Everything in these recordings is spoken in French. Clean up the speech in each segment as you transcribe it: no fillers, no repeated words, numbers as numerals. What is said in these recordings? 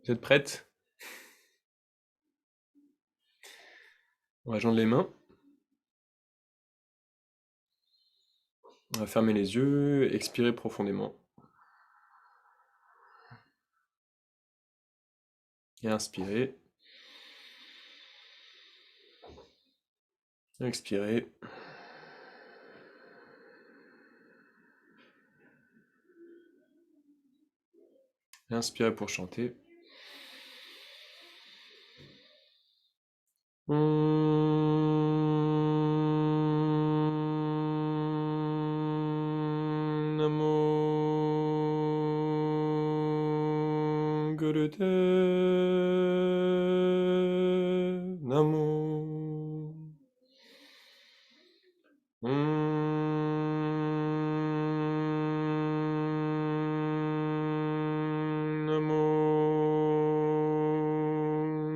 Vous êtes prêtes? On va joindre les mains. On va fermer les yeux, expirer profondément. Et inspirer. Expirer. Et inspirer pour chanter. Namo Gurudev Namo Namo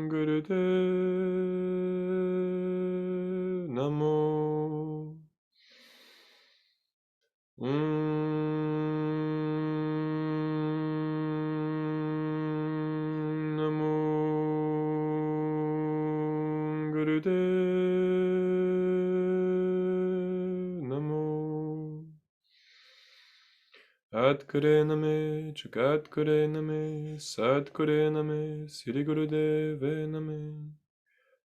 Gurudev Namo Namo Gurudev Namo Atkure Name Chukatkure Name Satkure Name Sri Gurudeve Name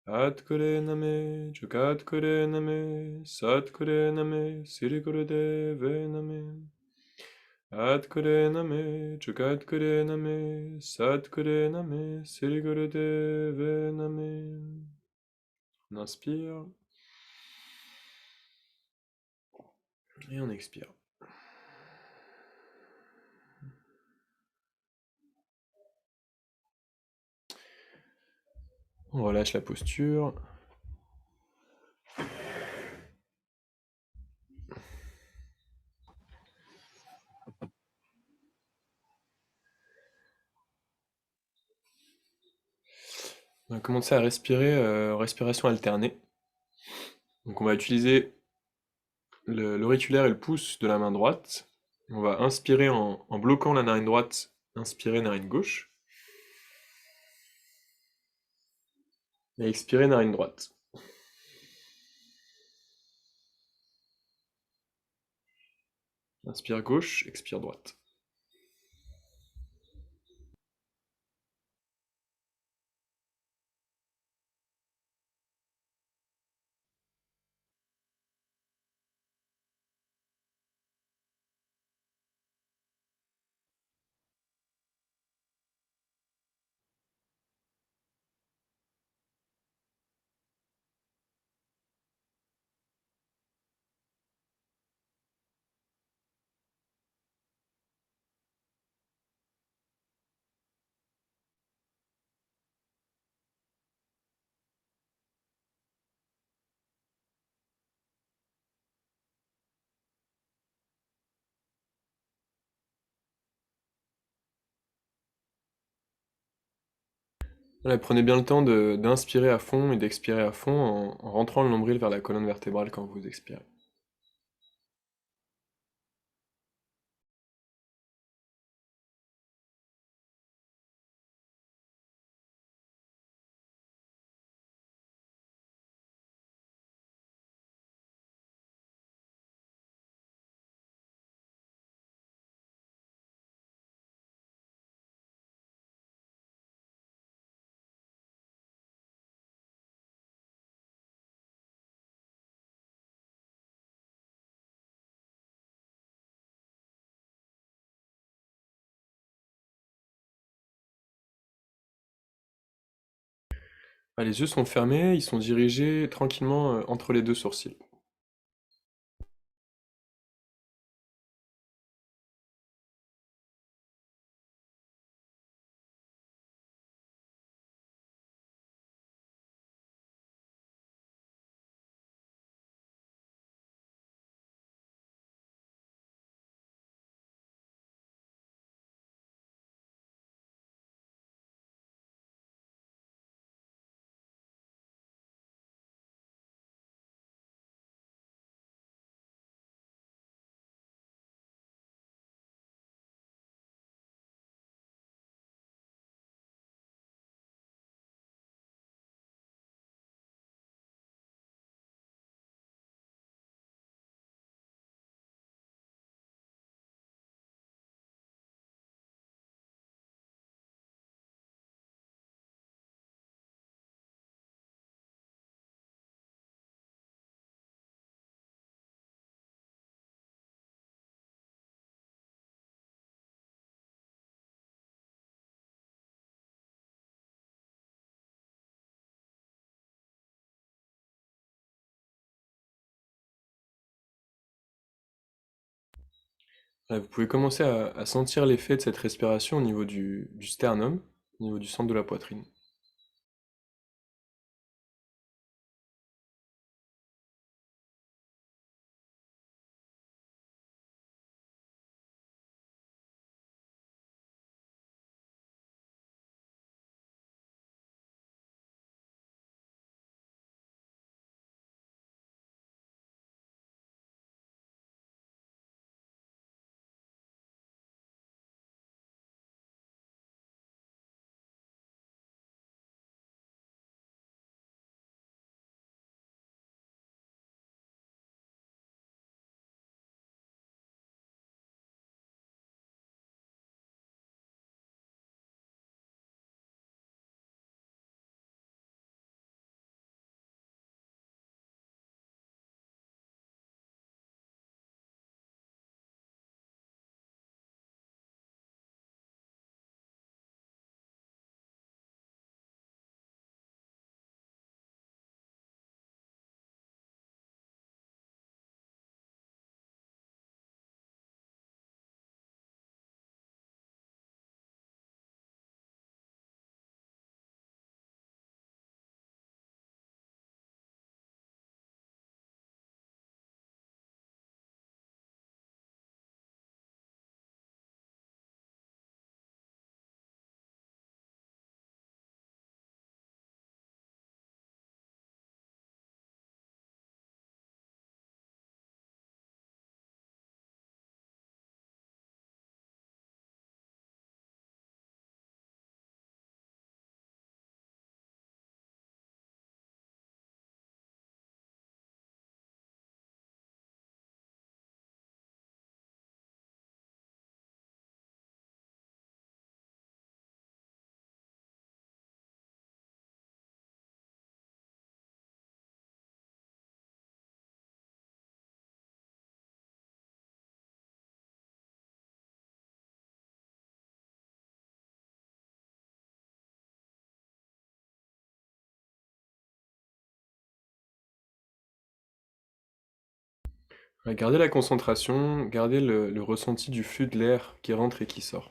Atkure Name Chukatkure Name Satkure Name Sri Gurudeve Name Atkure Name Chukatkure Name Satkure Name Sri Gurudeve Name. On inspire et on expire. On relâche la posture. On va commencer à respirer, respiration alternée. Donc on va utiliser l'auriculaire et le pouce de la main droite. On va inspirer en bloquant la narine droite, inspirer narine gauche. Et expirer narine droite. Inspire gauche, expire droite. Voilà, prenez bien le temps d'inspirer à fond et d'expirer à fond en rentrant le nombril vers la colonne vertébrale quand vous expirez. Ah, les yeux sont fermés, ils sont dirigés tranquillement entre les deux sourcils. Là, vous pouvez commencer à sentir l'effet de cette respiration au niveau du sternum, au niveau du centre de la poitrine. Ouais, gardez la concentration, gardez le ressenti du flux de l'air qui rentre et qui sort.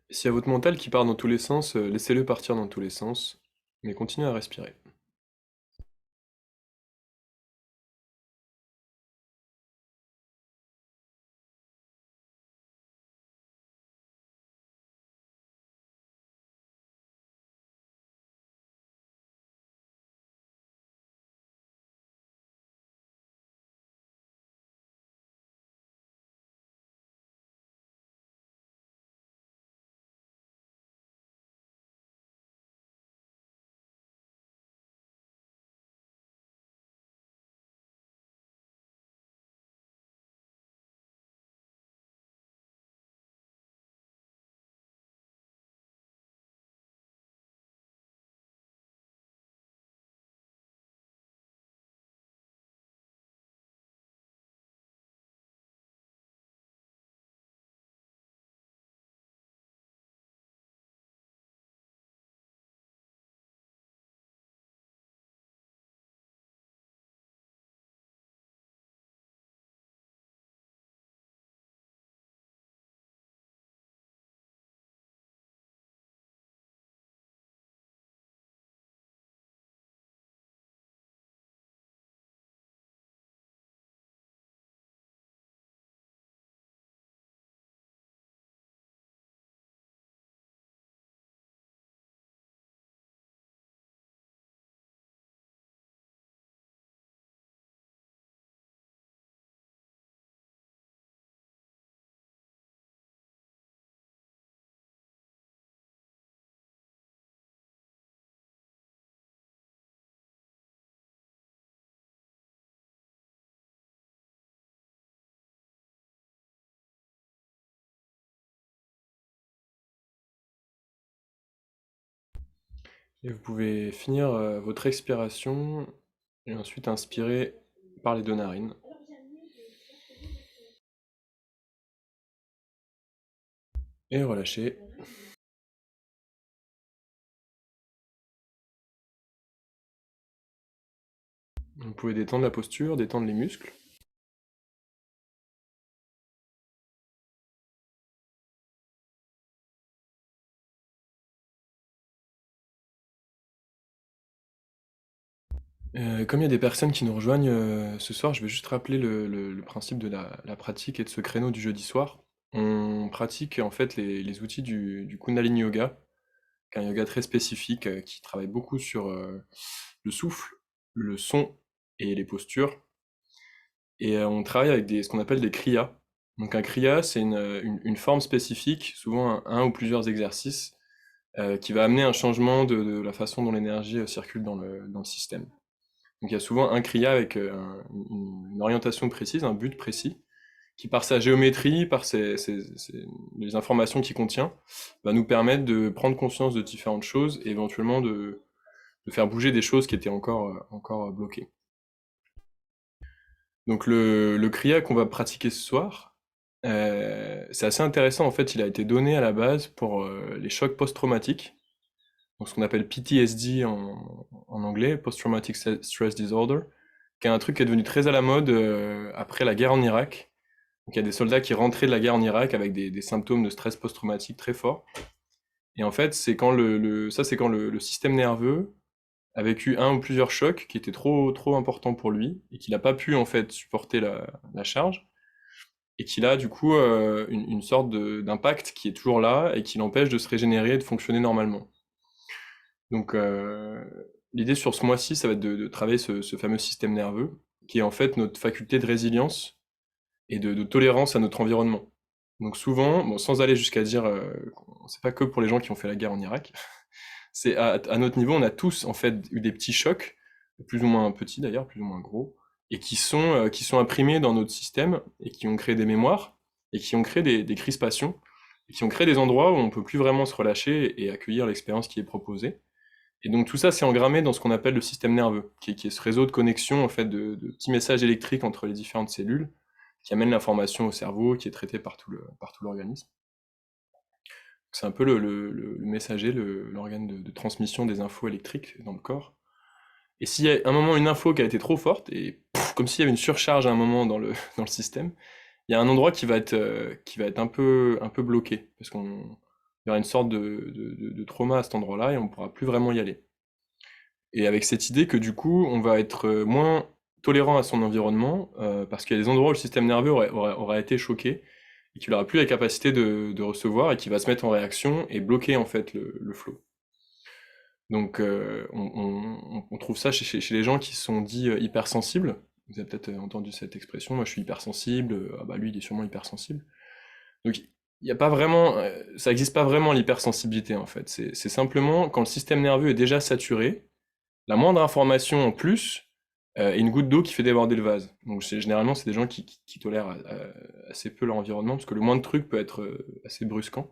S'il y a votre mental qui part dans tous les sens, laissez-le partir dans tous les sens, mais continuez à respirer. Et vous pouvez finir votre expiration et ensuite inspirer par les deux narines. Et relâcher. Vous pouvez détendre la posture, détendre les muscles. Comme il y a des personnes qui nous rejoignent ce soir, je vais juste rappeler le principe de la pratique et de ce créneau du jeudi soir. On pratique en fait les outils du Kundalini Yoga, qui est un yoga très spécifique qui travaille beaucoup sur le souffle, le son et les postures. Et on travaille avec ce qu'on appelle des kriyas. Donc un kriya, c'est une forme spécifique, souvent un ou plusieurs exercices, qui va amener un changement de la façon dont l'énergie circule dans le système. Donc il y a souvent un kriya avec une orientation précise, un but précis, qui par sa géométrie, par les informations qu'il contient, va nous permettre de prendre conscience de différentes choses et éventuellement de faire bouger des choses qui étaient encore bloquées. Donc le kriya qu'on va pratiquer ce soir, c'est assez intéressant en fait, il a été donné à la base pour les chocs post-traumatiques, donc ce qu'on appelle PTSD en anglais, Post-Traumatic Stress Disorder, qui est un truc qui est devenu très à la mode après la guerre en Irak. Donc il y a des soldats qui rentraient de la guerre en Irak avec des symptômes de stress post-traumatique très forts. Et en fait, c'est quand c'est quand le système nerveux a vécu un ou plusieurs chocs qui étaient trop importants pour lui et qu'il n'a pas pu en fait supporter la charge et qu'il a du coup une sorte d'impact qui est toujours là et qui l'empêche de se régénérer et de fonctionner normalement. Donc l'idée sur ce mois-ci, ça va être de travailler ce fameux système nerveux qui est en fait notre faculté de résilience et de tolérance à notre environnement. Donc souvent, bon, sans aller jusqu'à dire, c'est pas que pour les gens qui ont fait la guerre en Irak, c'est à notre niveau, on a tous en fait eu des petits chocs, plus ou moins petits d'ailleurs, plus ou moins gros, et qui sont imprimés dans notre système et qui ont créé des mémoires et qui ont créé des crispations et qui ont créé des endroits où on peut plus vraiment se relâcher et accueillir l'expérience qui est proposée. Et donc tout ça, c'est engrammé dans ce qu'on appelle le système nerveux, qui est ce réseau de connexion en fait de petits messages électriques entre les différentes cellules, qui amène l'information au cerveau, qui est traité par tout l'organisme. C'est un peu le messager, l'organe de transmission des infos électriques dans le corps. Et s'il y a un moment une info qui a été trop forte, et comme s'il y avait une surcharge à un moment dans le système, il y a un endroit qui va être un peu bloqué, parce qu'il y aura une sorte de trauma à cet endroit-là, et on ne pourra plus vraiment y aller. Et avec cette idée que du coup, on va être moins tolérant à son environnement, parce qu'il y a des endroits où le système nerveux aurait été choqué, et qu'il n'aura plus la capacité de recevoir, et qui va se mettre en réaction et bloquer en fait le flow. Donc on trouve ça chez les gens qui sont dits hypersensibles. Vous avez peut-être entendu cette expression, moi je suis hypersensible, ah bah lui il est sûrement hypersensible. Donc il y a pas vraiment, ça n'existe pas vraiment l'hypersensibilité en fait. C'est simplement quand le système nerveux est déjà saturé, la moindre information en plus est une goutte d'eau qui fait déborder le vase. Donc généralement, c'est des gens qui tolèrent assez peu leur environnement, parce que le moindre truc peut être assez brusquant.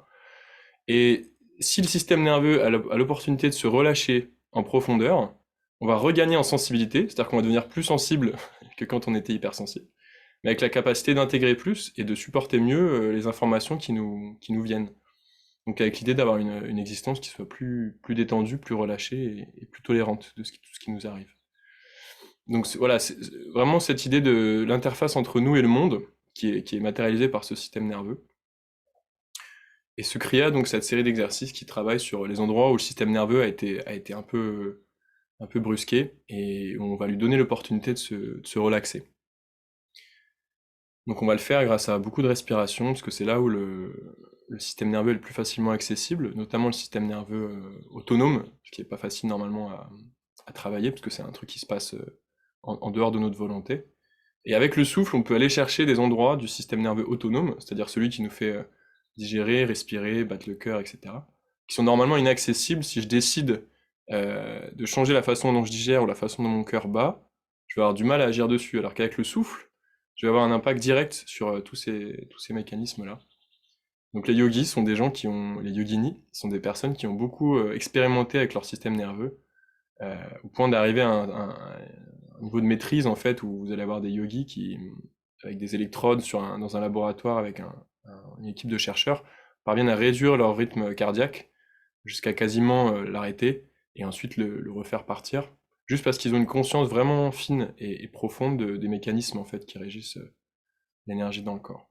Et si le système nerveux a l'opportunité de se relâcher en profondeur, on va regagner en sensibilité, c'est-à-dire qu'on va devenir plus sensible que quand on était hypersensible, mais avec la capacité d'intégrer plus et de supporter mieux les informations qui nous viennent. Donc avec l'idée d'avoir une existence qui soit plus détendue, plus relâchée et plus tolérante de tout ce qui nous arrive. Donc voilà, c'est vraiment cette idée de l'interface entre nous et le monde qui est matérialisée par ce système nerveux. Et ce kriya, donc cette série d'exercices qui travaillent sur les endroits où le système nerveux a été un peu brusqué et où on va lui donner l'opportunité de se relaxer. Donc on va le faire grâce à beaucoup de respiration, parce que c'est là où le système nerveux est le plus facilement accessible, notamment le système nerveux autonome, ce qui n'est pas facile normalement à travailler, parce que c'est un truc qui se passe en dehors de notre volonté. Et avec le souffle, on peut aller chercher des endroits du système nerveux autonome, c'est-à-dire celui qui nous fait digérer, respirer, battre le cœur, etc., qui sont normalement inaccessibles si je décide de changer la façon dont je digère ou la façon dont mon cœur bat, je vais avoir du mal à agir dessus, alors qu'avec le souffle, je vais avoir un impact direct sur tous ces mécanismes-là. Donc les yogis sont des gens les yoginis sont des personnes qui ont beaucoup expérimenté avec leur système nerveux, au point d'arriver à un niveau de maîtrise en fait où vous allez avoir des yogis qui, avec des électrodes dans un laboratoire avec une équipe de chercheurs, parviennent à réduire leur rythme cardiaque jusqu'à quasiment l'arrêter et ensuite le refaire partir, juste parce qu'ils ont une conscience vraiment fine et profonde des mécanismes en fait qui régissent l'énergie dans le corps.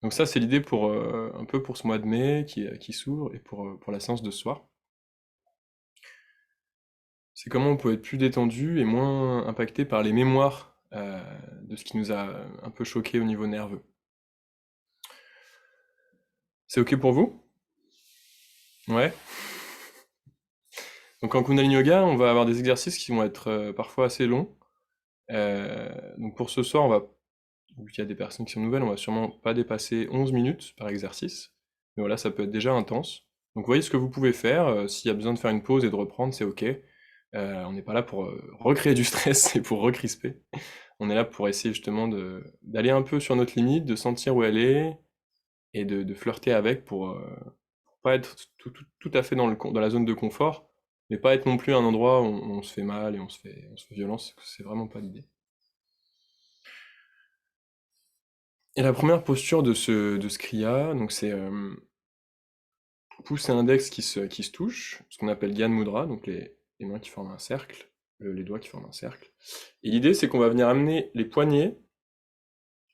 Donc ça, c'est l'idée pour un peu pour ce mois de mai qui s'ouvre et pour la séance de ce soir. C'est comment on peut être plus détendu et moins impacté par les mémoires de ce qui nous a un peu choqué au niveau nerveux. C'est ok pour vous? Ouais. Donc en Kundalini Yoga, on va avoir des exercices qui vont être parfois assez longs. Donc pour ce soir, vu qu'il y a des personnes qui sont nouvelles, on va sûrement pas dépasser 11 minutes par exercice. Mais voilà, ça peut être déjà intense. Donc voyez ce que vous pouvez faire. S'il y a besoin de faire une pause et de reprendre, c'est ok. On n'est pas là pour recréer du stress et pour recrisper. On est là pour essayer justement d'aller un peu sur notre limite, de sentir où elle est et de flirter avec pour pas être tout à fait dans la zone de confort, mais pas être non plus à un endroit où on se fait mal et on se fait violence. C'est vraiment pas l'idée. Et la première posture de ce kriya, donc c'est pouce et index qui se touchent, ce qu'on appelle Gyan Mudra, donc les mains qui forment un cercle, les doigts qui forment un cercle. Et l'idée, c'est qu'on va venir amener les poignets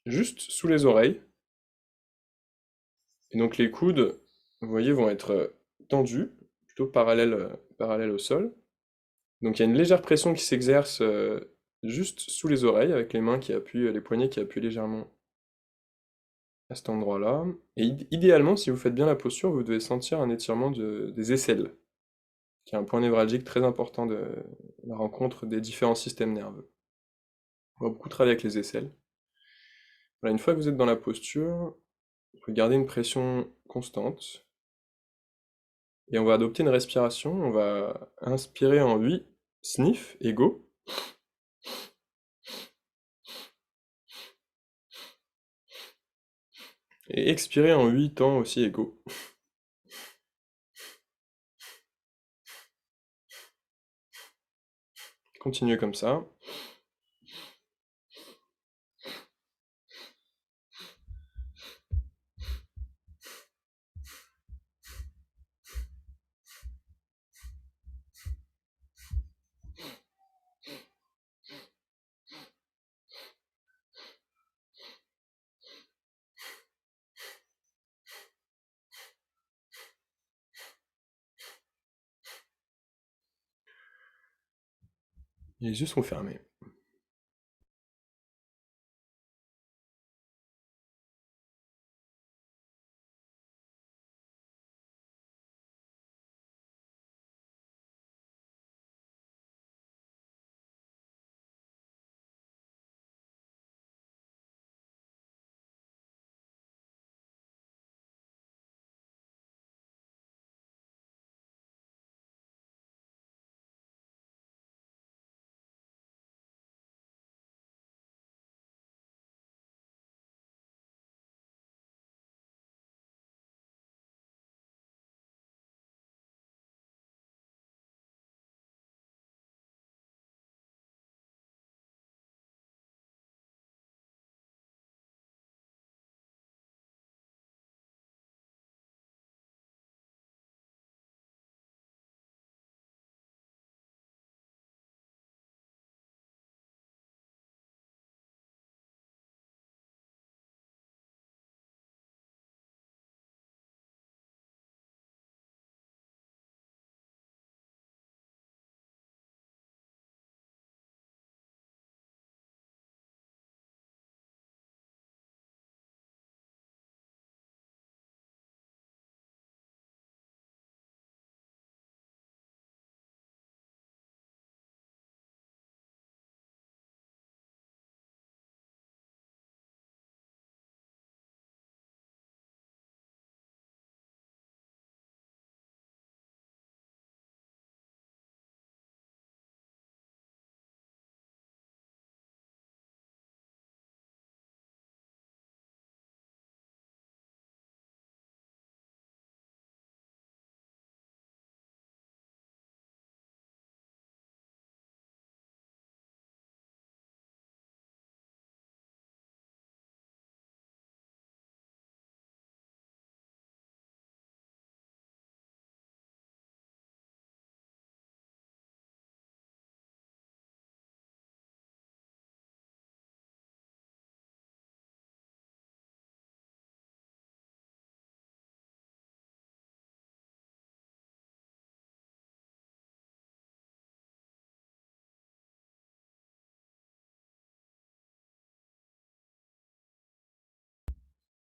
juste sous les oreilles. Et donc les coudes, vous voyez, vont être tendus, plutôt parallèles au sol. Donc il y a une légère pression qui s'exerce juste sous les oreilles, avec les poignets qui appuient légèrement à cet endroit-là. Et idéalement, si vous faites bien la posture, vous devez sentir un étirement des aisselles, qui est un point névralgique très important de la rencontre des différents systèmes nerveux. On va beaucoup travailler avec les aisselles. Voilà, une fois que vous êtes dans la posture, vous pouvez garder une pression constante. Et on va adopter une respiration. On va inspirer en 8 sniffs égaux. Et expirer en 8 temps aussi égaux. Continuez comme ça. Les yeux sont fermés.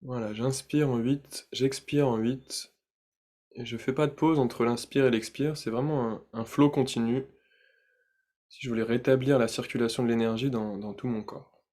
Voilà, j'inspire en 8, j'expire en 8, et je fais pas de pause entre l'inspire et l'expire, c'est vraiment un flow continu, si je voulais rétablir la circulation de l'énergie dans tout mon corps.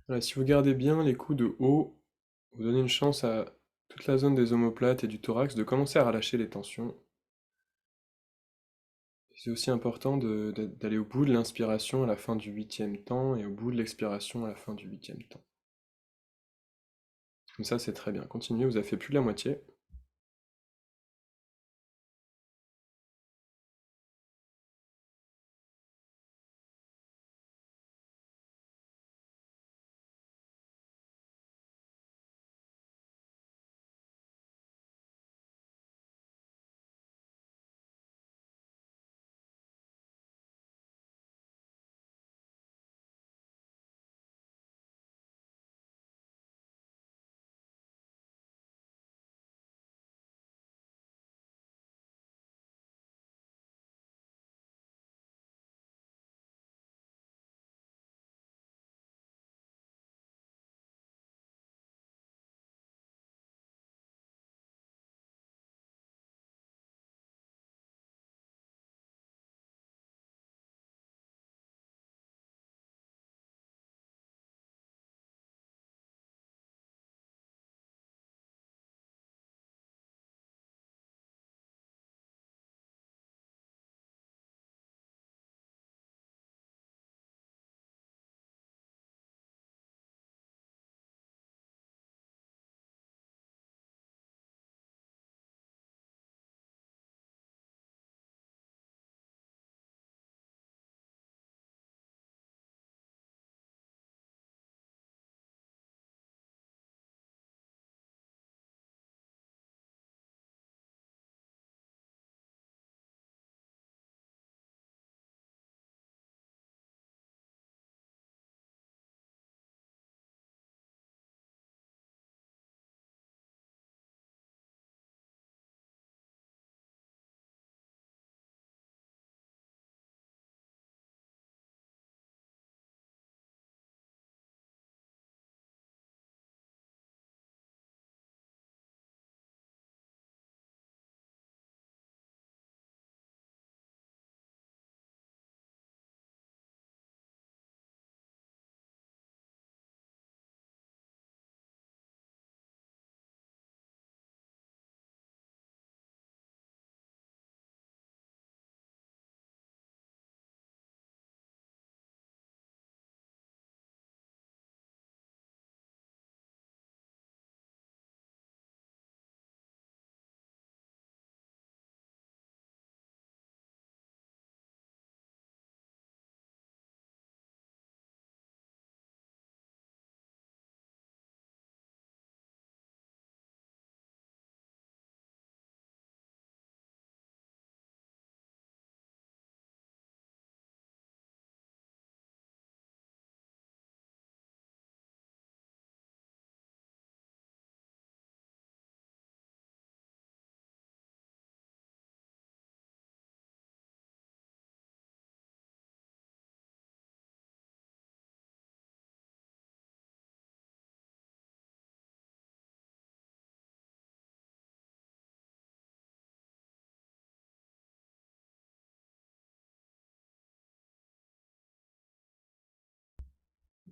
Voilà, si vous gardez bien les coups de haut, vous donnez une chance à toute la zone des omoplates et du thorax de commencer à relâcher les tensions. C'est aussi important d'aller au bout de l'inspiration à la fin du 8e temps et au bout de l'expiration à la fin du 8e temps. Comme ça, c'est très bien. Continuez, vous avez fait plus de la moitié.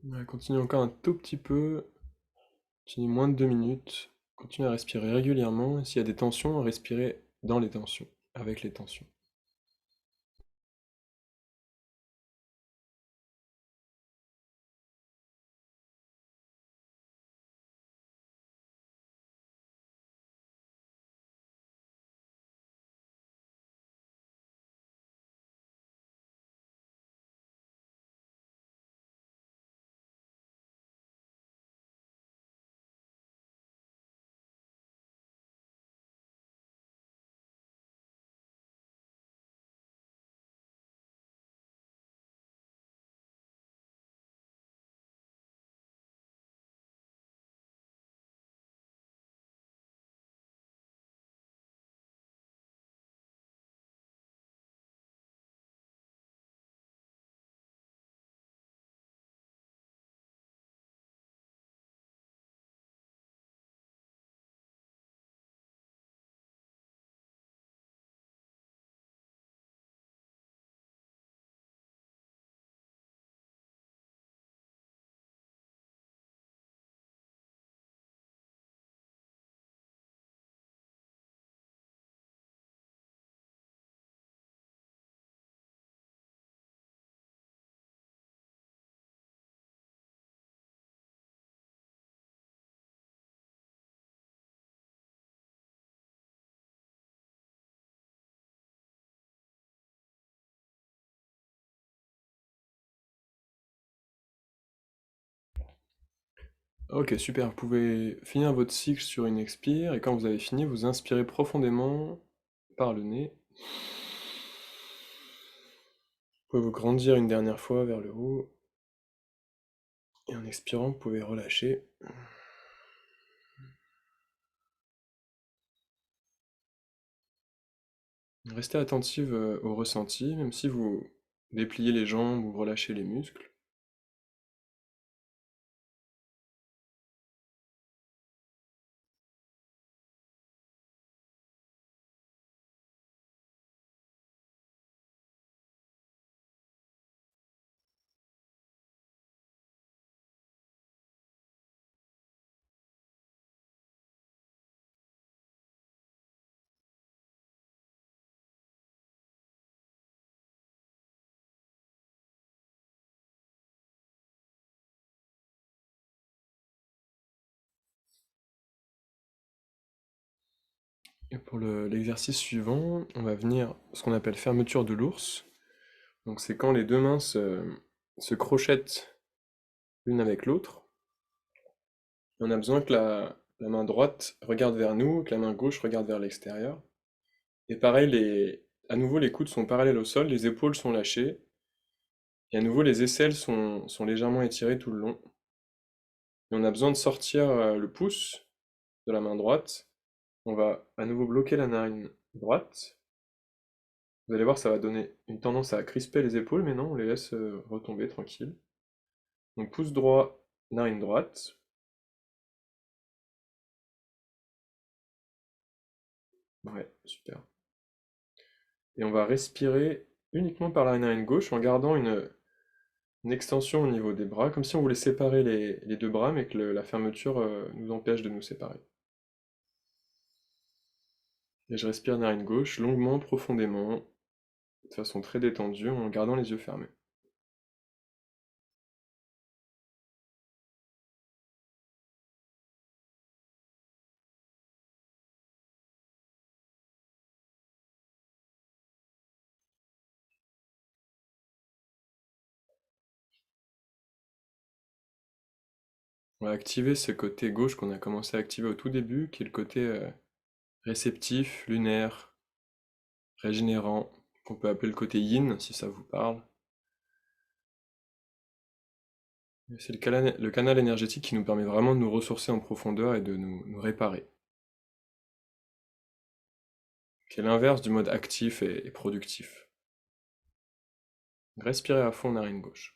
Ouais, continue encore un tout petit peu. Continue moins de 2 minutes. Continue à respirer régulièrement. Et s'il y a des tensions, respirer dans les tensions, avec les tensions. Ok, super. Vous pouvez finir votre cycle sur une expire. Et quand vous avez fini, vous inspirez profondément par le nez. Vous pouvez vous grandir une dernière fois vers le haut. Et en expirant, vous pouvez relâcher. Restez attentive au ressenti, même si vous dépliez les jambes ou relâchez les muscles. Et pour l'exercice suivant, on va venir ce qu'on appelle fermeture de l'ours. Donc c'est quand les deux mains se crochettent l'une avec l'autre. On a besoin que la main droite regarde vers nous, que la main gauche regarde vers l'extérieur. Et pareil, à nouveau, les coudes sont parallèles au sol, les épaules sont lâchées. Et à nouveau, les aisselles sont légèrement étirées tout le long. Et on a besoin de sortir le pouce de la main droite. On va à nouveau bloquer la narine droite. Vous allez voir, ça va donner une tendance à crisper les épaules, mais non, on les laisse retomber tranquille. Donc pouce droit, narine droite. Ouais, super. Et on va respirer uniquement par la narine gauche en gardant une extension au niveau des bras, comme si on voulait séparer les deux bras, mais que la fermeture nous empêche de nous séparer. Et je respire narine gauche, longuement, profondément, de façon très détendue, en gardant les yeux fermés. On va activer ce côté gauche qu'on a commencé à activer au tout début, qui est le côté réceptif, lunaire, régénérant, qu'on peut appeler le côté yin, si ça vous parle. C'est le canal énergétique qui nous permet vraiment de nous ressourcer en profondeur et de nous réparer. Qui est l'inverse du mode actif et productif. Respirez à fond narine gauche.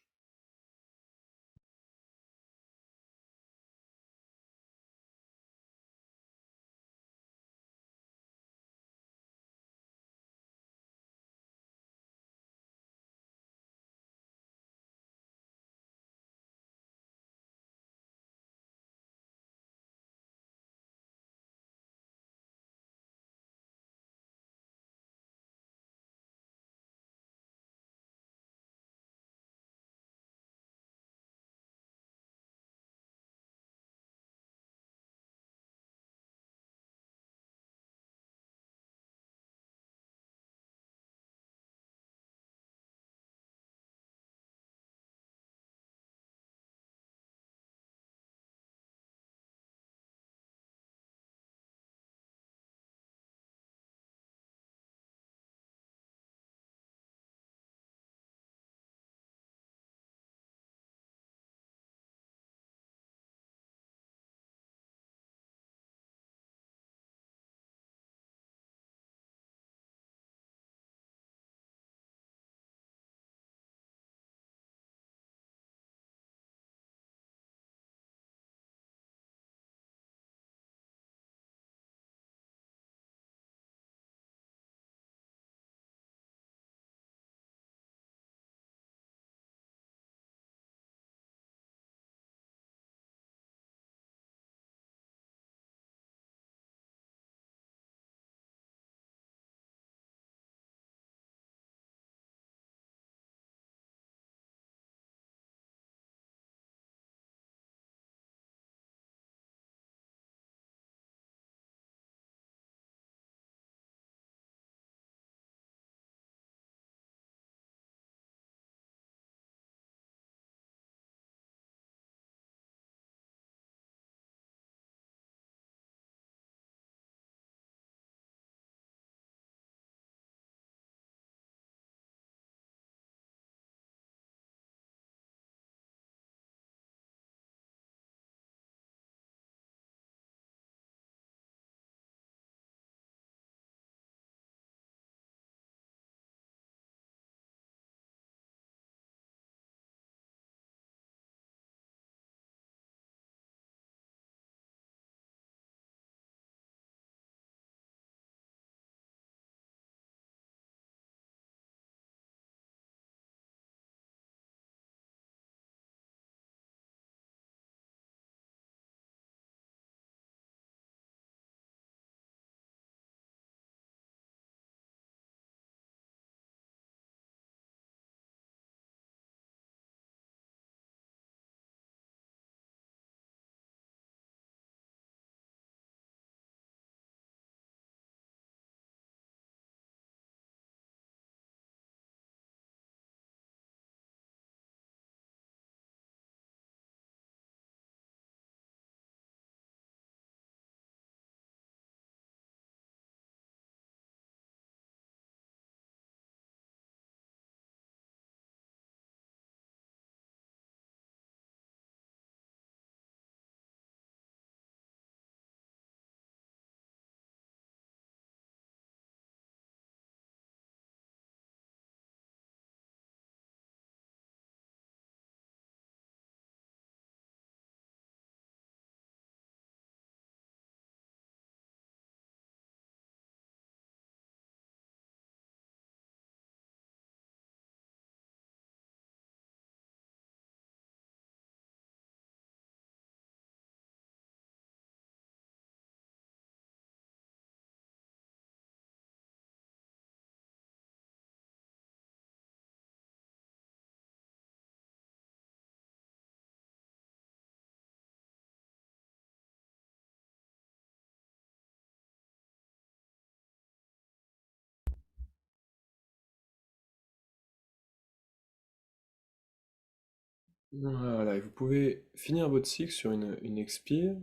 Voilà, et vous pouvez finir votre cycle sur une expire,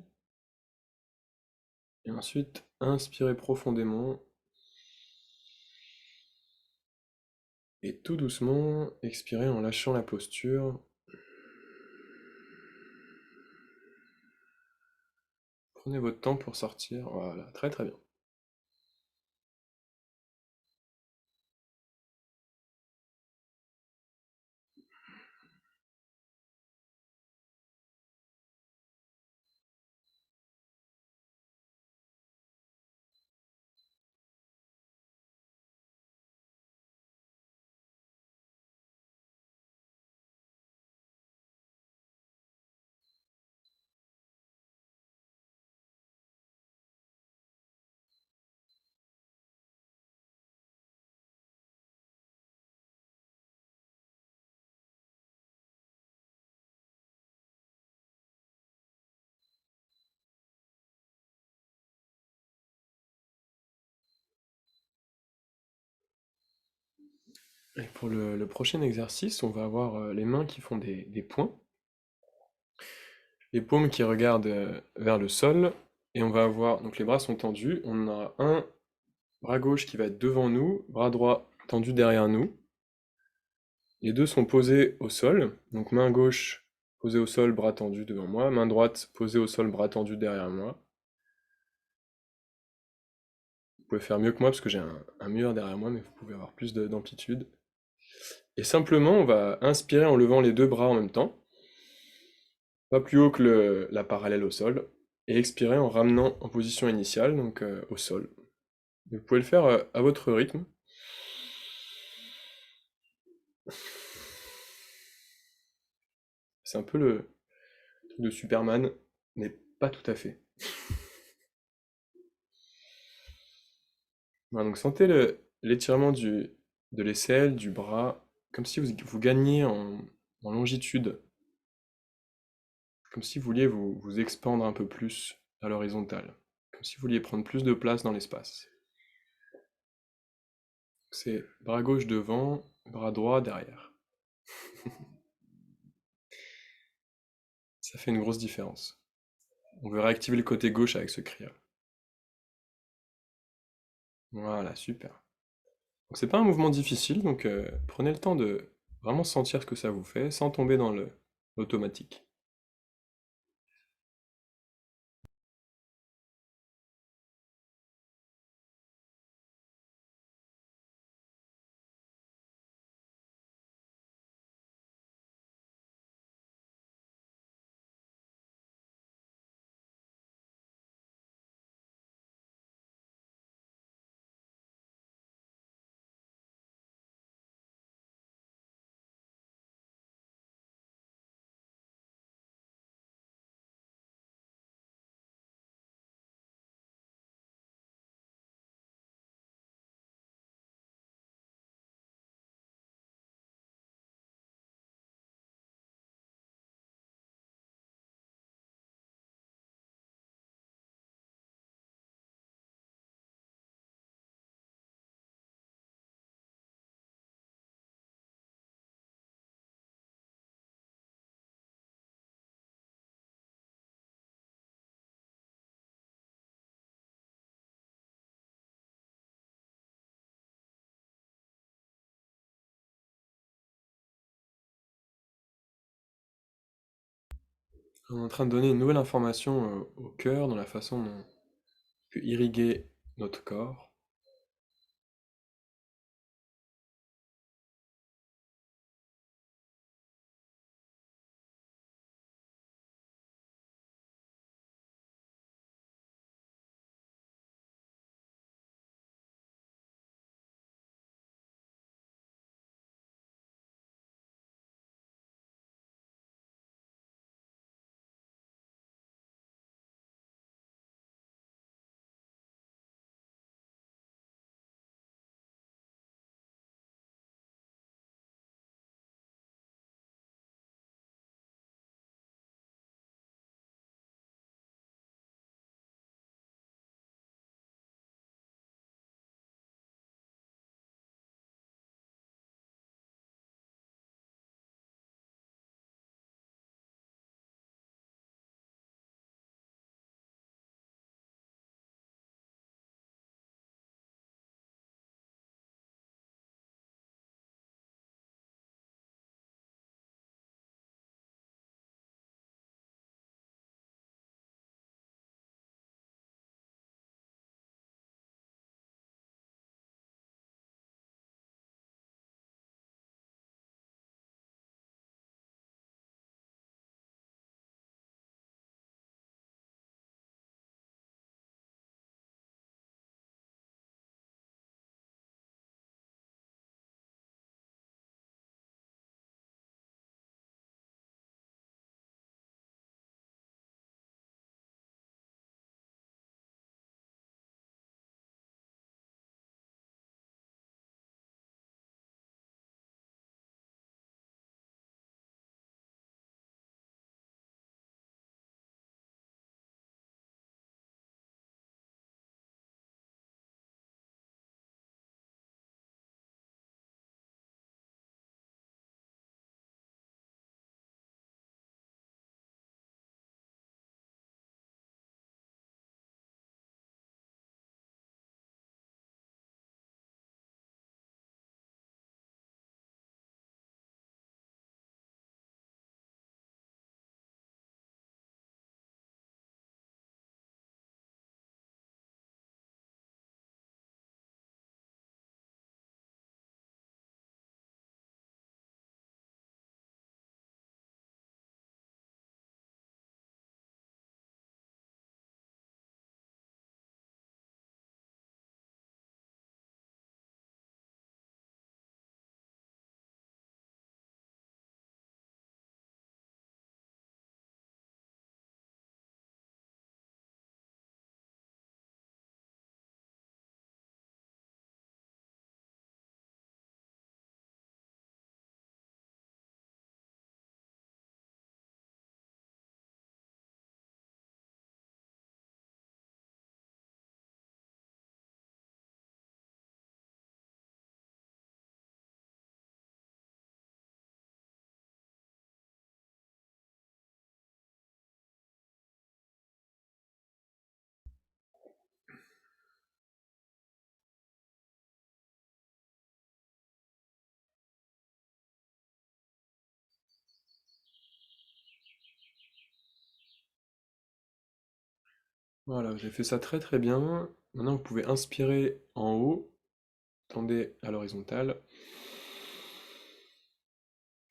et ensuite inspirez profondément, et tout doucement, expirez en lâchant la posture. Prenez votre temps pour sortir, voilà, très très bien. Et pour le prochain exercice, on va avoir les mains qui font des points, les paumes qui regardent vers le sol, et on va avoir, donc les bras sont tendus, on a un bras gauche qui va être devant nous, bras droit tendu derrière nous. Les deux sont posés au sol, donc main gauche posée au sol, bras tendu devant moi, main droite posée au sol, bras tendu derrière moi. Vous pouvez faire mieux que moi parce que j'ai un mur derrière moi, mais vous pouvez avoir plus d'amplitude. Et simplement, on va inspirer en levant les deux bras en même temps, pas plus haut que la parallèle au sol, et expirer en ramenant en position initiale, donc au sol. Et vous pouvez le faire à votre rythme. C'est un peu le truc de Superman, mais pas tout à fait. Voilà, donc sentez l'étirement de l'aisselle, du bras, comme si vous gagniez en longitude, comme si vous vouliez vous expandre un peu plus à l'horizontale, comme si vous vouliez prendre plus de place dans l'espace. C'est bras gauche devant, bras droit derrière. Ça fait une grosse différence. On veut réactiver le côté gauche avec ce cri-là. Voilà, super. Donc c'est pas un mouvement difficile, donc prenez le temps de vraiment sentir ce que ça vous fait sans tomber dans l'automatique. On est en train de donner une nouvelle information au cœur dans la façon dont il peut irriguer notre corps. Voilà, vous avez fait ça très très bien. Maintenant, vous pouvez inspirer en haut, tendez à l'horizontale.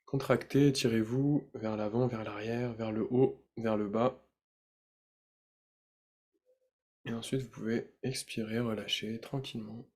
Contractez, tirez-vous vers l'avant, vers l'arrière, vers le haut, vers le bas. Et ensuite, vous pouvez expirer, relâcher tranquillement.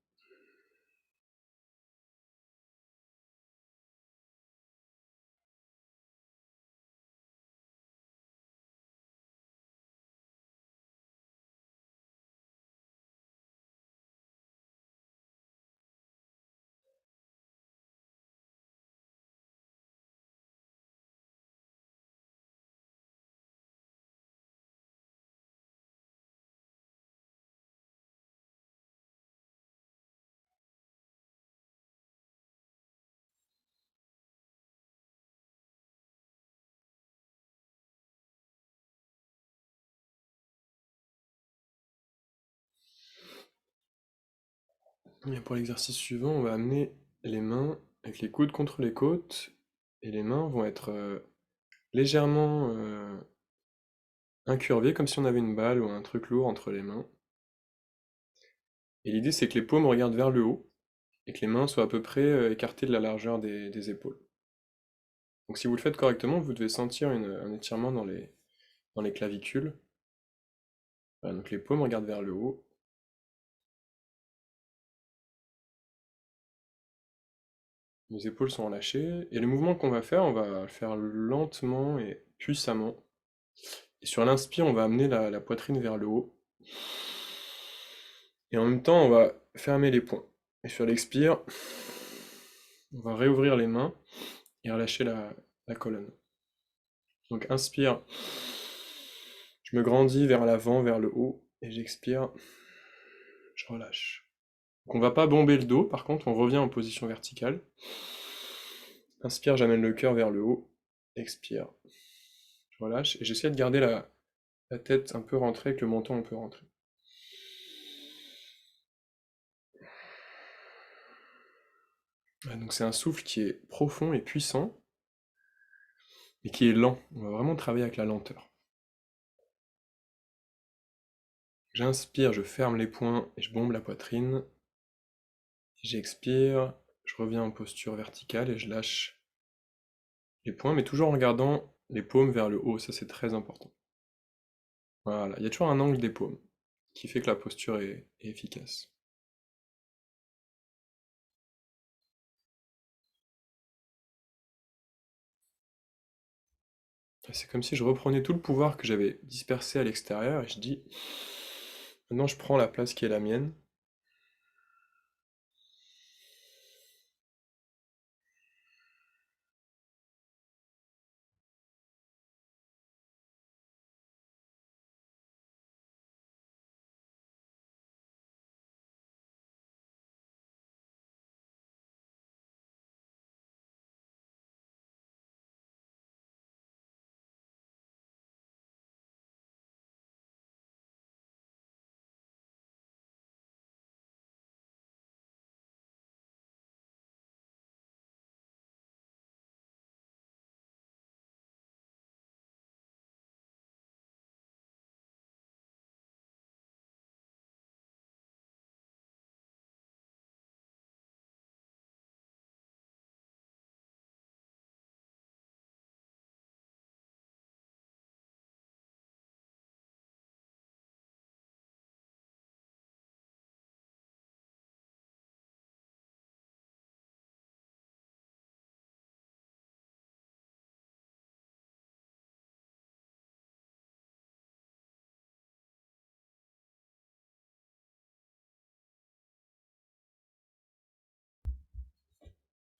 Et pour l'exercice suivant, on va amener les mains avec les coudes contre les côtes. Et les mains vont être légèrement incurvées, comme si on avait une balle ou un truc lourd entre les mains. Et l'idée, c'est que les paumes regardent vers le haut et que les mains soient à peu près écartées de la largeur des épaules. Donc si vous le faites correctement, vous devez sentir un étirement dans les clavicules. Voilà, donc les paumes regardent vers le haut. Les épaules sont relâchées. Et le mouvement qu'on va faire, on va le faire lentement et puissamment. Et sur l'inspire, on va amener la poitrine vers le haut. Et en même temps, on va fermer les poings. Et sur l'expire, on va réouvrir les mains et relâcher la colonne. Donc inspire, je me grandis vers l'avant, vers le haut. Et j'expire, je relâche. Donc on va pas bomber le dos, par contre, on revient en position verticale. Inspire, j'amène le cœur vers le haut. Expire, je relâche. Et j'essaie de garder la tête un peu rentrée, avec le menton un peu rentré. Donc c'est un souffle qui est profond et puissant, mais qui est lent. On va vraiment travailler avec la lenteur. J'inspire, je ferme les poings et je bombe la poitrine. J'expire, je reviens en posture verticale et je lâche les poings, mais toujours en regardant les paumes vers le haut, ça c'est très important. Voilà, il y a toujours un angle des paumes qui fait que la posture est efficace. C'est comme si je reprenais tout le pouvoir que j'avais dispersé à l'extérieur et je dis, maintenant je prends la place qui est la mienne.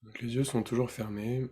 Donc les yeux sont toujours fermés.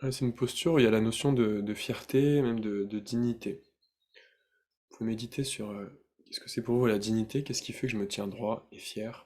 Ouais, c'est une posture où il y a la notion de fierté, même de dignité. Vous pouvez méditer sur qu'est-ce que c'est pour vous la dignité, qu'est-ce qui fait que je me tiens droit et fier.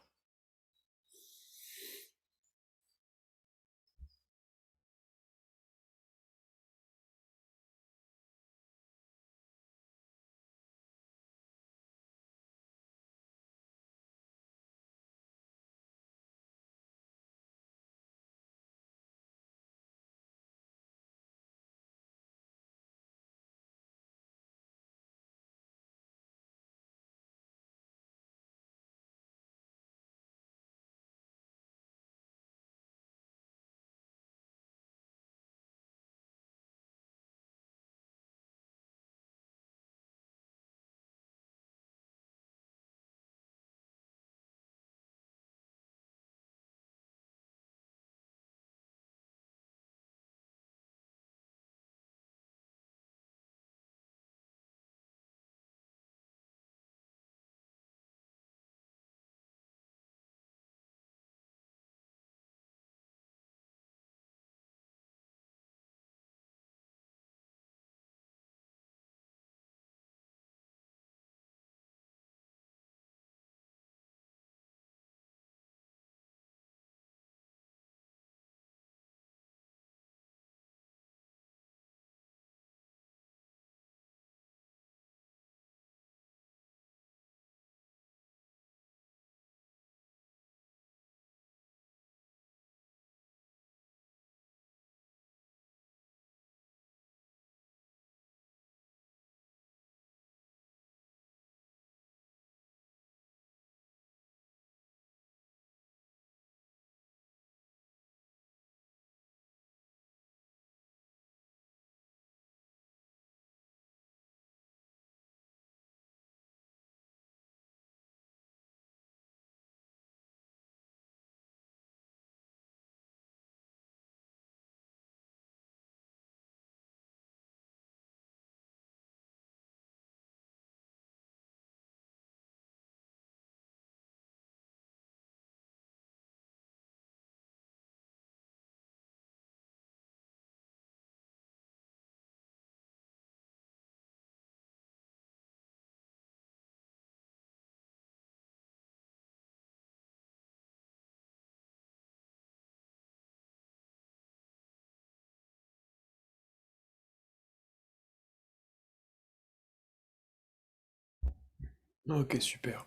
Ok, super.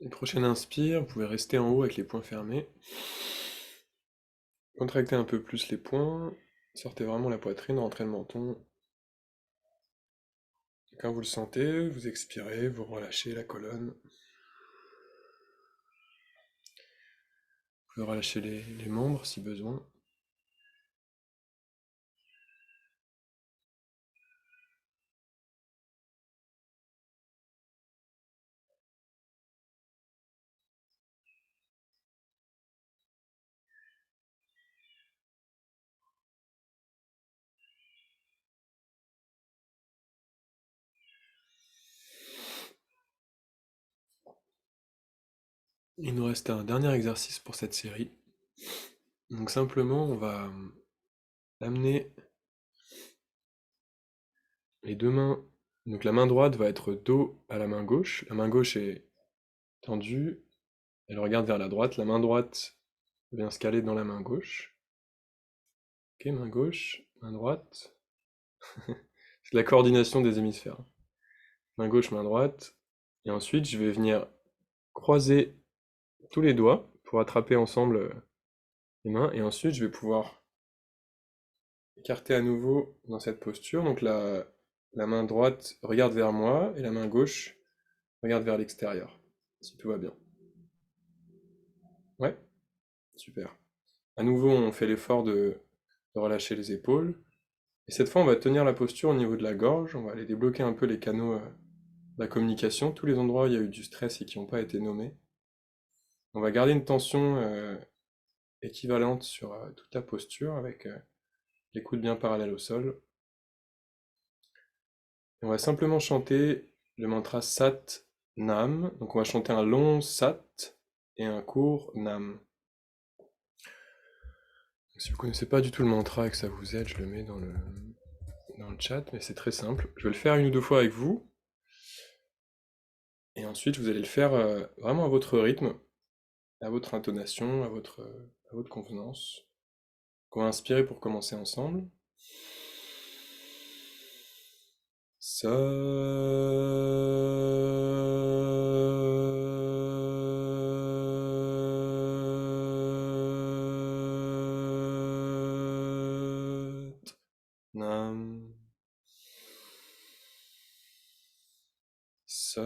Et prochaine inspire, vous pouvez rester en haut avec les poings fermés. Contractez un peu plus les poings. Sortez vraiment la poitrine, rentrez le menton. Quand vous le sentez, vous expirez, vous relâchez la colonne. Vous pouvez relâcher les membres si besoin. Il nous reste un dernier exercice pour cette série. Donc simplement, on va amener les deux mains. Donc la main droite va être dos à la main gauche. La main gauche est tendue, elle regarde vers la droite. La main droite vient se caler dans la main gauche. Ok, main gauche, main droite. C'est la coordination des hémisphères. Main gauche, main droite. Et ensuite, je vais venir croiser tous les doigts pour attraper ensemble les mains. Et ensuite, je vais pouvoir écarter à nouveau dans cette posture. Donc la main droite regarde vers moi et la main gauche regarde vers l'extérieur. Si tout va bien. Ouais, super. À nouveau, on fait l'effort de relâcher les épaules. Et cette fois, on va tenir la posture au niveau de la gorge. On va aller débloquer un peu les canaux de la communication, tous les endroits où il y a eu du stress et qui n'ont pas été nommés. On va garder une tension équivalente sur toute la posture avec les coudes bien parallèles au sol. Et on va simplement chanter le mantra Sat Nam. Donc on va chanter un long Sat et un court Nam. Si vous connaissez pas du tout le mantra et que ça vous aide, je le mets dans le chat, mais c'est très simple. Je vais le faire une ou deux fois avec vous, et ensuite vous allez le faire vraiment à votre rythme, à votre intonation, à votre convenance. On va inspirer pour commencer ensemble. Ça. Nam. Sa.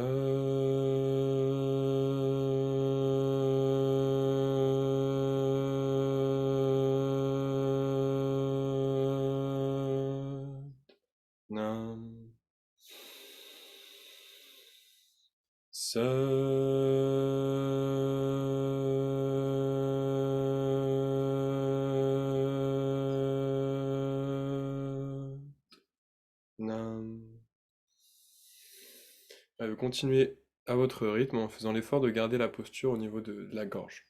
Nam. Sa. Nam. Continuez à votre rythme en faisant l'effort de garder la posture au niveau de la gorge.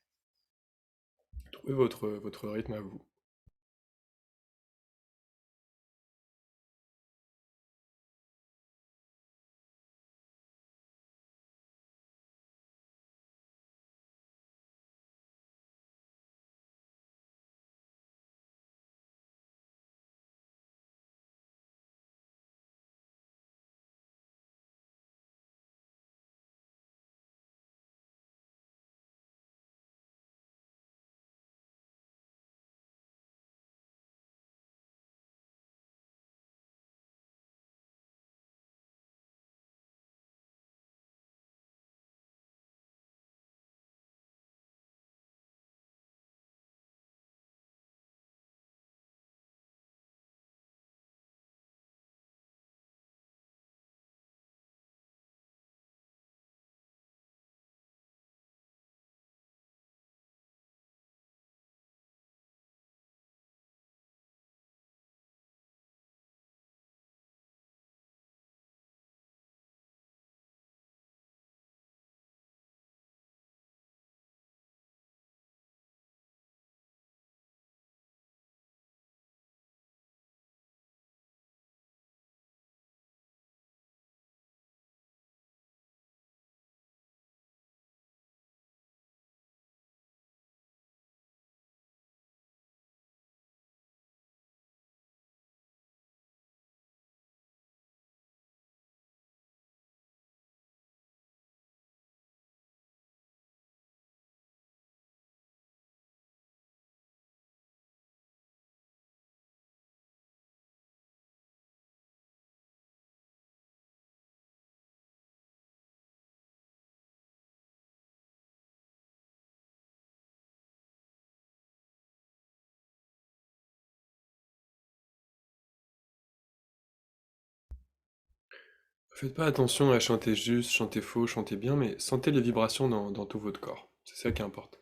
Trouvez votre rythme à vous. Faites pas attention à chanter juste, chanter faux, chanter bien, mais sentez les vibrations dans tout votre corps. C'est ça qui importe.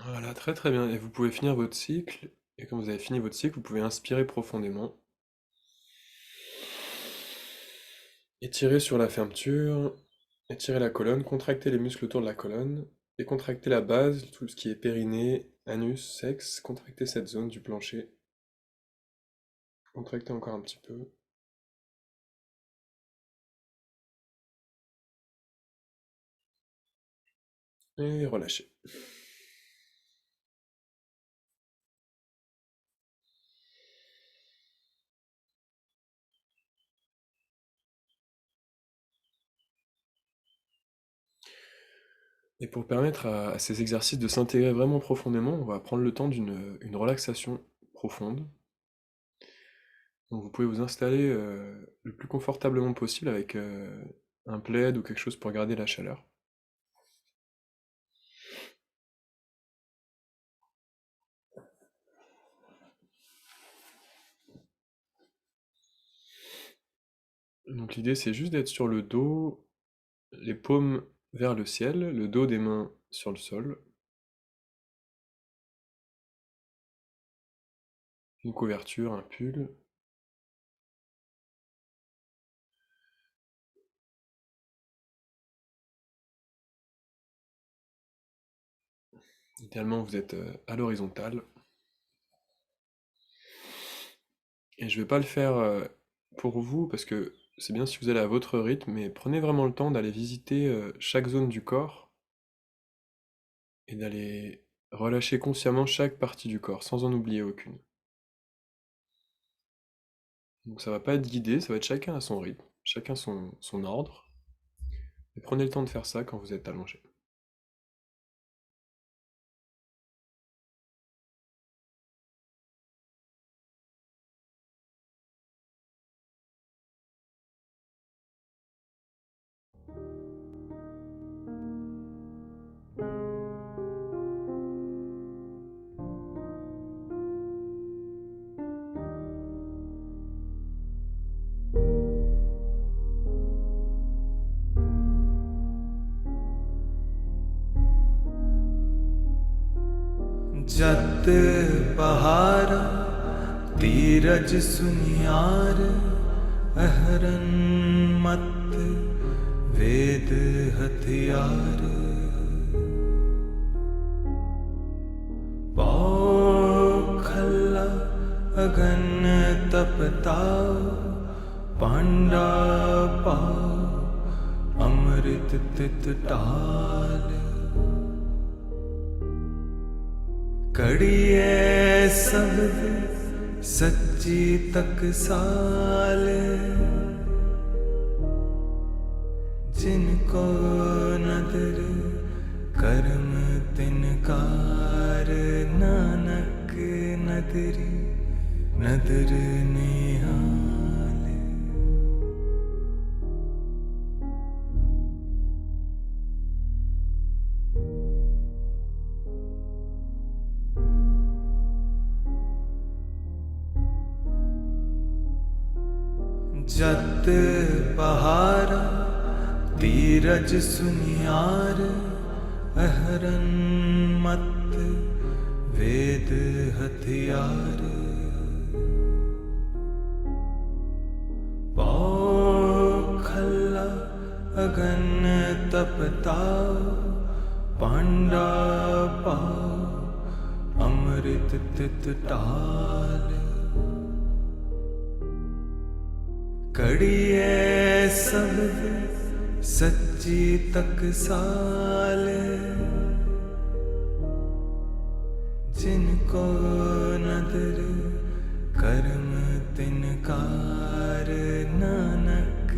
Voilà, très très bien. Et vous pouvez finir votre cycle. Et quand vous avez fini votre cycle, vous pouvez inspirer profondément. Étirer sur la fermeture. Étirer la colonne. Contracter les muscles autour de la colonne. Et contracter la base, tout ce qui est périnée, anus, sexe. Contracter cette zone du plancher. Contracter encore un petit peu. Et relâcher. Et pour permettre à ces exercices de s'intégrer vraiment profondément, on va prendre le temps d'une relaxation profonde. Donc vous pouvez vous installer le plus confortablement possible avec un plaid ou quelque chose pour garder la chaleur. Donc l'idée c'est juste d'être sur le dos, les paumes vers le ciel, le dos des mains sur le sol, une couverture, un pull. Idéalement vous êtes à l'horizontale. Et je vais pas le faire pour vous parce que c'est bien si vous allez à votre rythme, mais prenez vraiment le temps d'aller visiter chaque zone du corps et d'aller relâcher consciemment chaque partie du corps sans en oublier aucune. Donc ça va pas être guidé, ça va être chacun à son rythme, chacun son ordre. Et prenez le temps de faire ça quand vous êtes allongé. जत पहारा तीरज सुनियार अहरन मत वेद हथियार पौखला अगन तपताओ पांडा पाओ अमृत तित टाल कड़िए शब्द सच्ची तकसाल जिनको नदर कर्म तिनकार नानक नदरी नदर निहाल जत पहारा तीरज सुनियार अहरन मत वेद हथियार पौखला अगन तपताओ पांडा पाओ अमृत तित टाल कड़िए शब्द सच्ची तकसाल जिनको नदर कर्म तिनकार नानक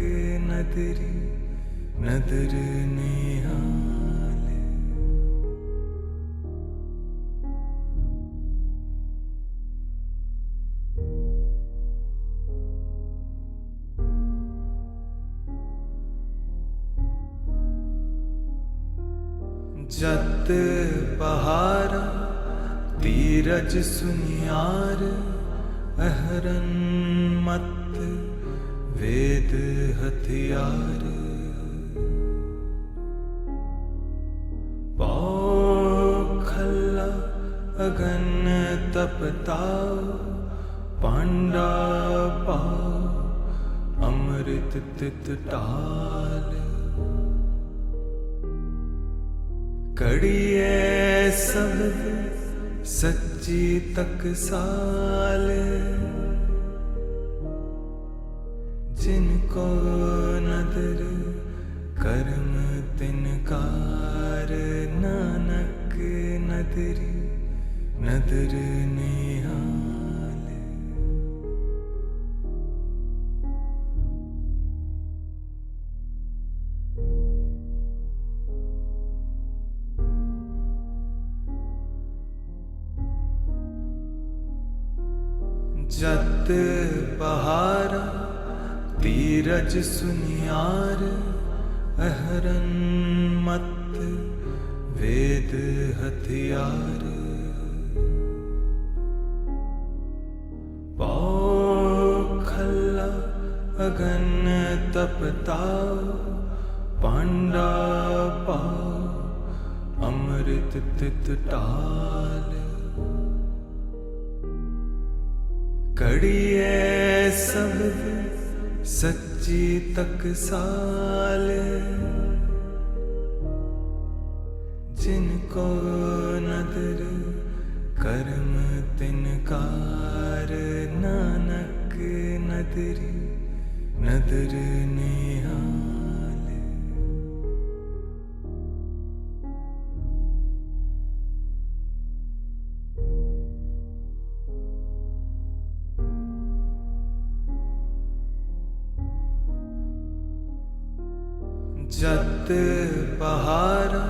नदरी नदर निहाल जत पहारा तीरज सुनियार अहरन मत वेद हथियार पौखला अगन तपताओ पांडा पाओ अमृत तित टाल कड़िए शब्द सच्ची टकसाल जिनको नदर कर्म तिनकार नानक नदरी नदर निहाल जत पहारा तीरज सुनियार अहरन मत वेद हथियार पाओ खल्ला अगन तपताओ पांडा पाओ अमृत तित टाल कड़िए शब्द सच्ची टकसाल जिनको नदर कर्म तिनकार नानक नदरी नदर निहाल जत पहारा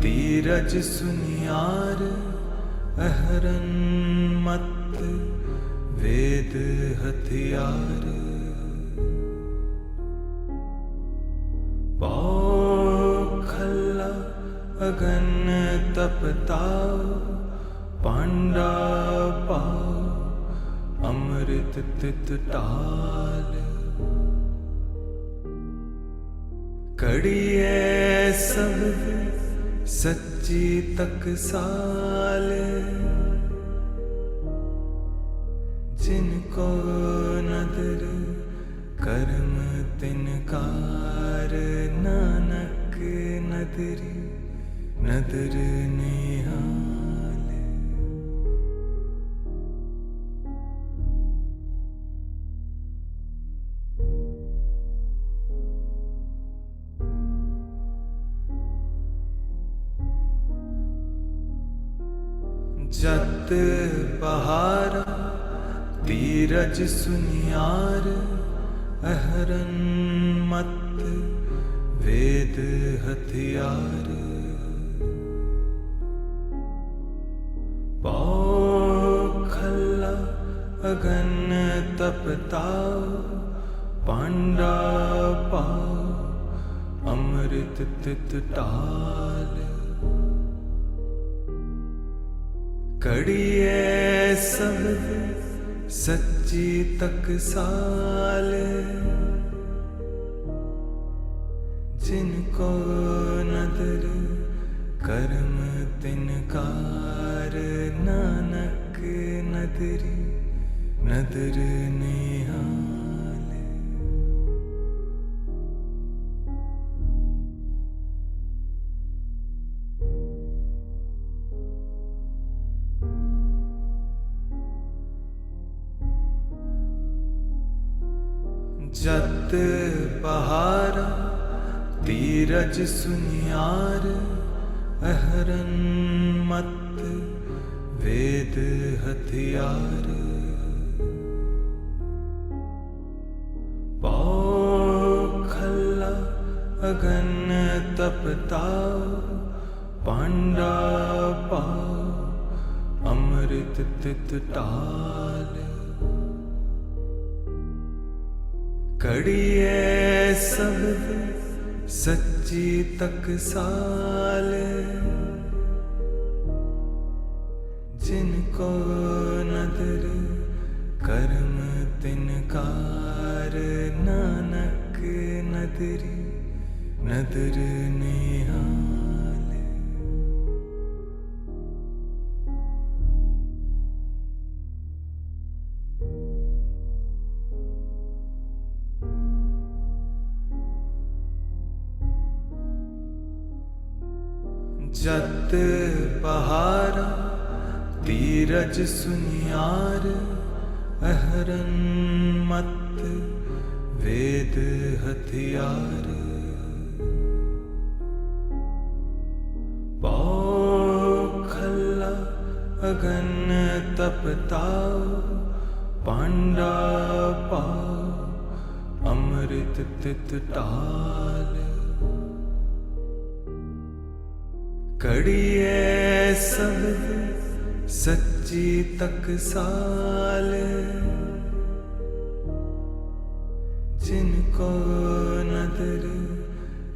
तीरज सुनियार अहरन मत वेद हथियार पाओ खल्ला अगन तपताओ पांडा पाओ अमृत तित टाल कड़िए शब्द सच्ची टकसाल जिनको नदर कर्म तिनकार नानक नदरी नदर निहाल जत पहारा तीरज सुनियार अहरन मत वेद हथियार पाओ खल्ला अगन तपताओ पांडा पाओ अमृत तित टाल कड़िए शब्द सच्ची टकसाल जिनको नदर कर्म तिनकार नानक नदरी नदर निहाल जत पहारा तीरज सुनियार अहरन मत वेद हथियार पाओ खल्ला अगन तपताओ पांडा पाओ अमृत तित टाल कड़िए शब्द सच्ची टकसाल जिनको नदर कर्म तिनकार नानक नदरी नदर निहाल जत पहारा तीरज सुनियार अहरन मत वेद हथियार पौखल्ला अगन तपताओ पांडा पाओ अमृत तित टाल कड़िए शब्द सच्ची तकसाल जिनको नदर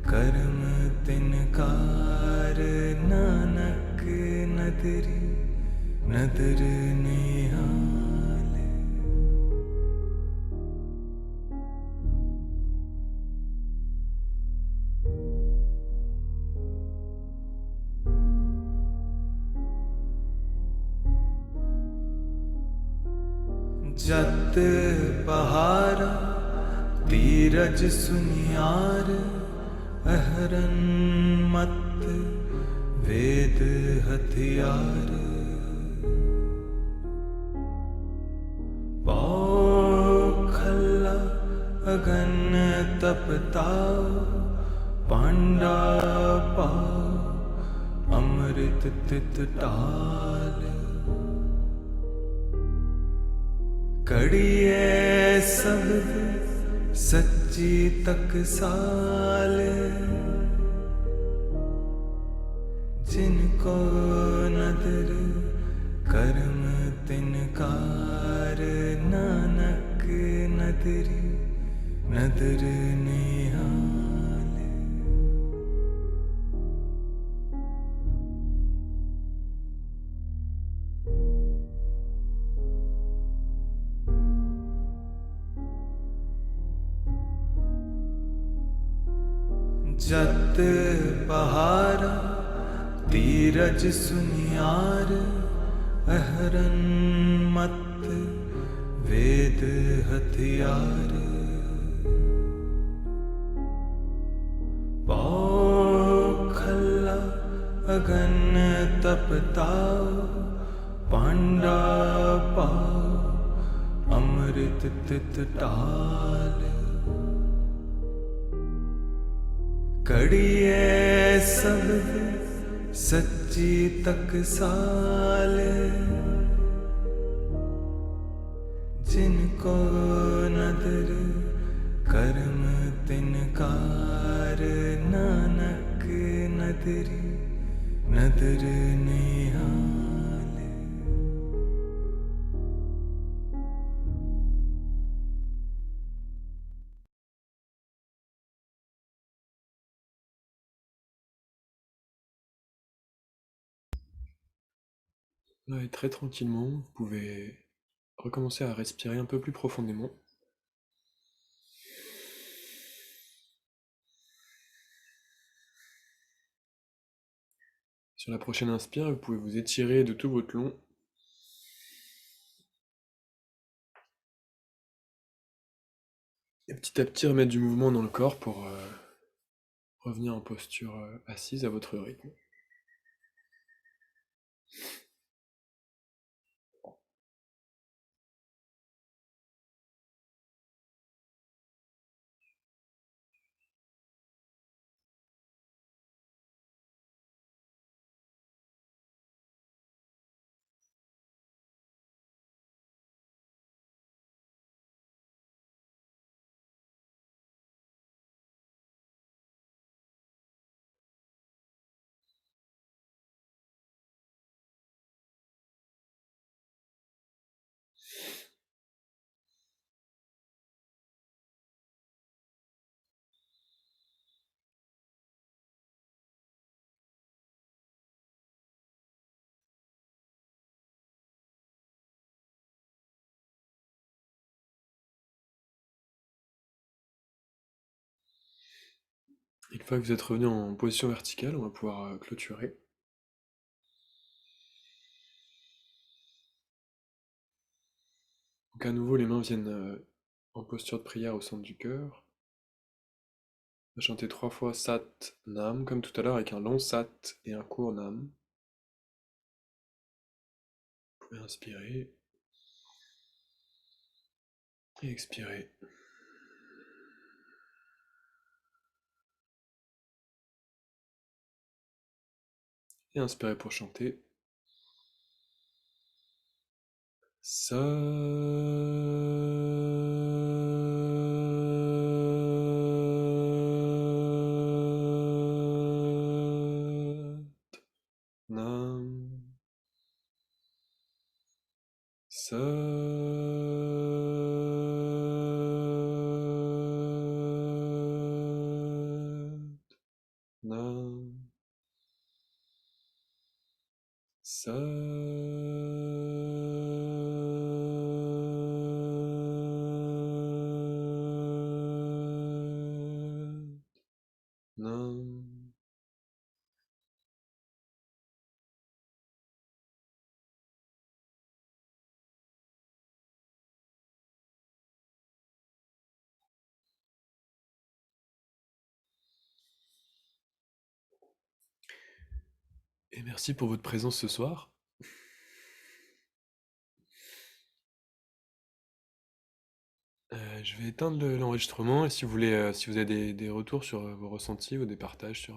कर्म तिनकार नानक नदरी नदर निहाल जत पहारा तीरज सुनियार अहरन मत वेद हथियार पौखल्ला अगन तपताओ पांडा पाओ अमृत तित टाल कड़िए शब्द सच्ची तकसाल जिनको नदर कर्म तिनकार नानक नदरी नदर निहाल जत पहारा तीरज सुनियार अहरन मत वेद हथियार पौखल्ला अगन तपताओ पांडा पाओ अमृत तित टाल कड़िए शब्द सच्ची तकसाल जिनको नदर कर्म तिनकार नानक नदरी नदर निहाल Ouais, très tranquillement, vous pouvez recommencer à respirer un peu plus profondément. Sur la prochaine inspire, vous pouvez vous étirer de tout votre long. Et petit à petit remettre du mouvement dans le corps pour revenir en posture assise à votre rythme. Une fois que vous êtes revenu en position verticale, on va pouvoir clôturer. Donc à nouveau, les mains viennent en posture de prière au centre du cœur. va chanter 3 fois Sat Nam, comme tout à l'heure, avec un long Sat et un court Nam. Vous pouvez inspirer et expirer. Et inspirer pour chanter. Sat Nam. Sat Nam. Sat Nam. Et merci pour votre présence ce soir. Je vais éteindre l'enregistrement et si vous voulez, si vous avez des retours sur vos ressentis ou des partages sur